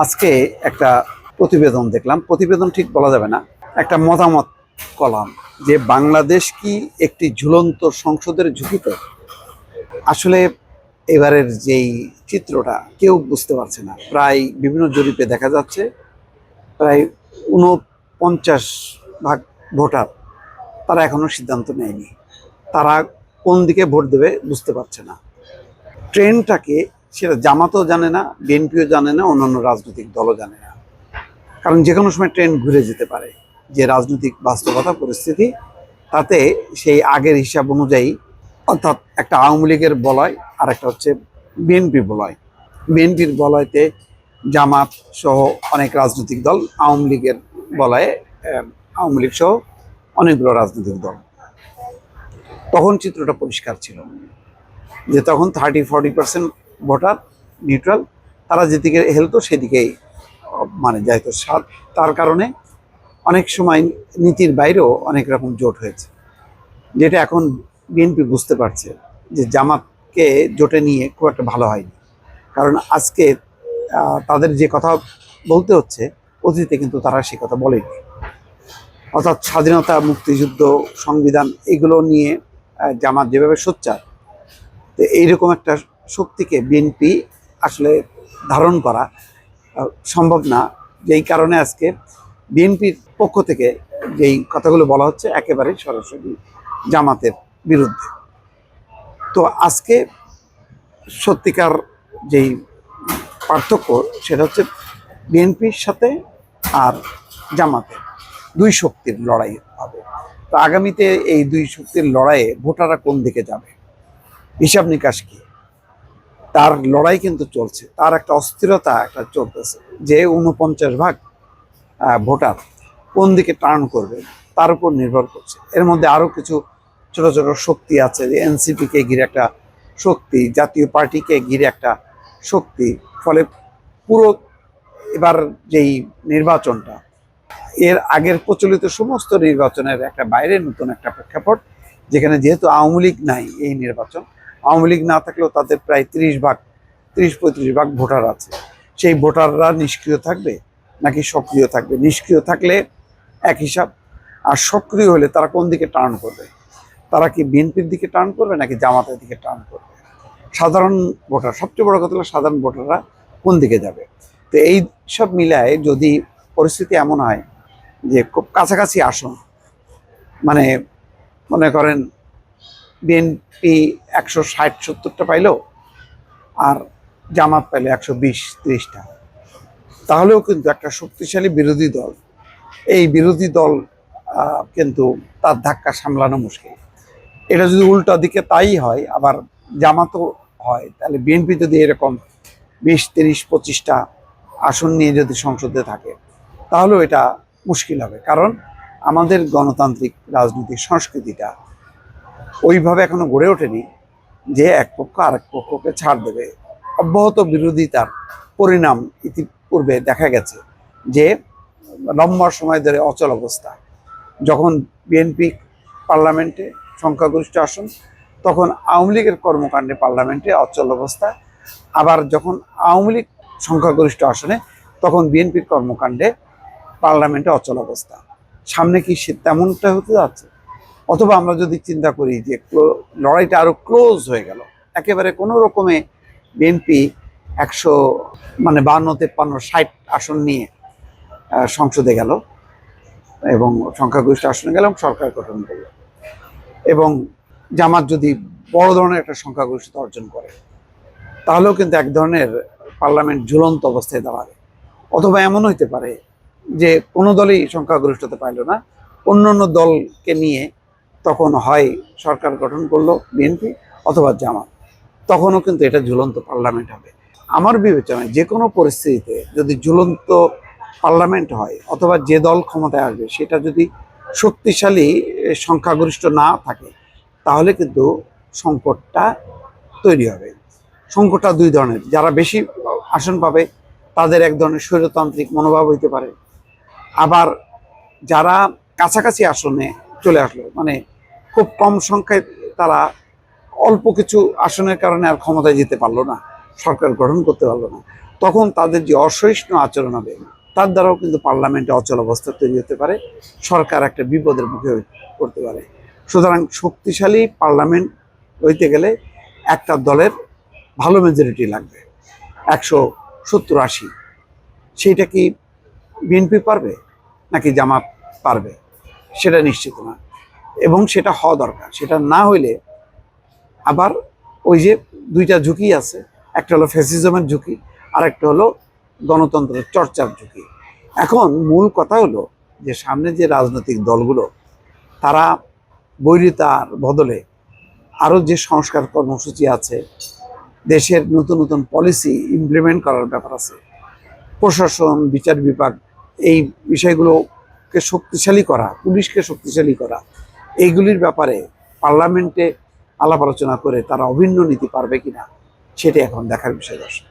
আজকে একটা প্রতিবেদন দেখলাম, প্রতিবেদন ঠিক বলা যাবে না, একটা মতামত কলাম যে বাংলাদেশ কি একটি ঝুলন্ত সংসদের ঝুঁকিতে। আসলে এবারের যেই চিত্রটা কেউ বুঝতে পারছে না। প্রায় বিভিন্ন জরিপে দেখা যাচ্ছে প্রায় 49% ভোটার তারা এখনো সিদ্ধান্ত নেয়নি, তারা কোন দিকে ভোট দেবে বুঝতে পারছে না। ট্রেনটাকে সেটা জামাতও জানে না, বিএনপিও জানে না, অন্যান্য রাজনৈতিক দলও জানে না। কারণ যে কোনো সময় ট্রেন ঘুরে যেতে পারে, যে রাজনৈতিক বাস্তবতা পরিস্থিতি, তাতে সেই আগের হিসাব অনুযায়ী, অর্থাৎ একটা আওয়ামী লীগের বলয় আর একটা হচ্ছে বিএনপি বলয়। বিএনপির বলয়তে জামাত সহ অনেক রাজনৈতিক দল, আওয়ামী লীগের বলয়ে আওয়ামী লীগ সহ অনেকগুলো রাজনৈতিক দল। তখন চিত্রটা পরিষ্কার ছিল যে তখন 30-40% ভোটার নিউট্রাল, তারা যেদিকে হেলতো সেদিকেই মানে যাইতো। তার কারণে অনেক সময় নীতির বাইরেও অনেক রকম জোট হয়েছে, যেটা এখন বিএনপি বুঝতে পারছে যে জামাতকে জোটে নিয়ে খুব একটা ভালো হয়নি। কারণ আজকে তাদের যে কথা বলতে হচ্ছে, অতীতে কিন্তু তারা সে কথা বলেনি। অর্থাৎ স্বাধীনতা, মুক্তিযুদ্ধ, সংবিধান এগুলো নিয়ে জামাত যেভাবে সোচ্চার, তো এইরকম একটা শক্তিকে বিএনপি আসলে ধারণ করা সম্ভব না। যেই কারণে আজকে বিএনপির পক্ষ থেকে যেই কথাগুলো বলা হচ্ছে একেবারেই সরাসরি জামাতের বিরুদ্ধে। তো আজকে সত্যিকার যেই পার্থক্য সেটা হচ্ছে বিএনপির সাথে আর জামাতের দুই শক্তির লড়াই হবে। তো আগামীতে এই দুই শক্তির লড়াইয়ে ভোটাররা কোন দিকে যাবে, হিসাব নিকাশ কি, তার লড়াই কিন্তু চলছে, তার একটা অস্থিরতা একটা চলতেছে যে 49% ভোটার কোন দিকে টার্ন করবে তার উপর নির্ভর করছে। এর মধ্যে আরও কিছু ছোট ছোট শক্তি আছে, যে এনসিপিকে ঘিরে একটা শক্তি, জাতীয় পার্টিকে ঘিরে একটা শক্তি। ফলে পুরো এবার যেই নির্বাচনটা, এর আগের প্রচলিত সমস্ত নির্বাচনের একটা বাইরে নতুন একটা প্রেক্ষাপট, যেখানে যেহেতু আওয়ামী লীগ নাই এই নির্বাচন, আওয়ামী লীগ না থাকলেও তাদের প্রায় 30-35% ভোটার আছে। সেই ভোটাররা নিষ্ক্রিয় থাকবে নাকি সক্রিয় থাকবে? নিষ্ক্রিয় থাকলে এক হিসাব, আর সক্রিয় হলে তারা কোন দিকে টার্ন করবে? তারা কি বিএনপির দিকে টার্ন করবে নাকি জামাতের দিকে টার্ন করবে? সাধারণ ভোটার, সবচেয়ে বড় কথা হলো সাধারণ ভোটাররা কোন দিকে যাবে? তো এই সব মিলায় যদি পরিস্থিতি এমন হয় যে খুব কাছাকাছি আসন, মানে মনে করেন বিএনপি 160-70টা পাইলো আর জামাত পাইলো 120-30টা, তাহলেও কিন্তু একটা শক্তিশালী বিরোধী দল, এই বিরোধী দল কিন্তু তার ধাক্কা সামলানো মুশকিল। এটা যদি উল্টা দিকে তাই হয়, আবার জামাতও হয়, তাহলে বিএনপি যদি এরকম 20-30-25টা আসন নিয়ে যদি সংসদে থাকে, তাহলেও এটা মুশকিল হবে। কারণ আমাদের গণতান্ত্রিক রাজনৈতিক সংস্কৃতিটা ওইভাবে এখনো গড়ে ওঠেনি যে এক পক্ষ আরেক পক্ষকে ছাড় দেবে। অব্যাহত বিরোধিতার পরিণাম ইতিপূর্বে দেখা গেছে যে লম্বা সময় ধরে অচল অবস্থা। যখন বিএনপি পার্লামেন্টে সংখ্যাগরিষ্ঠ আসন, তখন আওয়ামী লীগের কর্মকাণ্ডে পার্লামেন্টে অচল অবস্থা। আবার যখন আওয়ামী লীগ সংখ্যাগরিষ্ঠ আসনে, তখন বিএনপির কর্মকাণ্ডে পার্লামেন্টে অচল অবস্থা। সামনে কি তেমনটা হতে যাচ্ছে? অথবা আমরা যদি চিন্তা করি যে লড়াইটা আরো ক্লোজ হয়ে গেল, একেবারে কোনো রকমে বিএনপি 52-53-60 আসন নিয়ে সংসদে গেল এবং সংখ্যাগরিষ্ঠ আসনে গেল এবং সরকার গঠন করল, এবং জামাত যদি বড় ধরনের একটা সংখ্যাগরিষ্ঠতা অর্জন করে, তাহলেও কিন্তু এক ধরনের পার্লামেন্ট ঝুলন্ত অবস্থায় দাঁড়াবে। অথবা এমন হইতে পারে যে কোনো দলই সংখ্যাগরিষ্ঠতা পাইল না, অন্য অন্য দলকে নিয়ে তখন হয় সরকার গঠন করলো বিএনপি অথবা জামাত, তখনও কিন্তু এটা ঝুলন্ত পার্লামেন্ট হবে। আমার বিবেচনায় যে কোনো পরিস্থিতিতে যদি ঝুলন্ত পার্লামেন্ট হয়, অথবা যে দল ক্ষমতায় আসবে সেটা যদি শক্তিশালী সংখ্যাগরিষ্ঠ না থাকে, তাহলে কিন্তু সংকটটা তৈরি হবে। সংকটটা দুই ধরনের, যারা বেশি আসন পাবে তাদের এক ধরনের স্বৈরতান্ত্রিক মনোভাব হইতে পারে, আবার যারা কাছাকাছি আসনে চলে আসলো, মানে খুব কম সংখ্যায় তারা অল্প কিছু আসনের কারণে আর ক্ষমতায় যেতে পারলো না, সরকার গঠন করতে পারলো না, তখন তাদের যে অসহিষ্ণু আচরণ হবে তার দ্বারাও কিন্তু পার্লামেন্টে অচল অবস্থা তৈরি হতে পারে, সরকার একটা বিপদের মুখে পড়তে পারে। সুতরাং শক্তিশালী পার্লামেন্ট হইতে গেলে একটা দলের ভালো মেজরিটি লাগবে, 170-80। সেইটা কি বিএনপি পারবে নাকি জামাত পারবে সেটা নিশ্চিত না, এবং সেটা হওয়া দরকার। সেটা না হইলে আবার ওই যে দুইটা ঝুঁকি আছে, একটা হলো ফ্যাসিজমের ঝুঁকি, আর একটা হলো গণতন্ত্রের চর্চার ঝুঁকি। এখন মূল কথা হলো যে সামনে যে রাজনৈতিক দলগুলো তারা বৈরিতার বদলে আরও যে সংস্কার কর্মসূচি আছে, দেশের নতুন নতুন পলিসি ইমপ্লিমেন্ট করার ব্যাপার আছে, প্রশাসন, বিচার বিভাগ, এই বিষয়গুলোকে শক্তিশালী করা, পুলিশকে শক্তিশালী করা, এইগুলির ব্যাপারে পার্লামেন্টে আলাপ আলোচনা করে তারা অভিন্ন নীতি পারবে কিনা সেটা এখন দেখার বিষয়। দর্শক।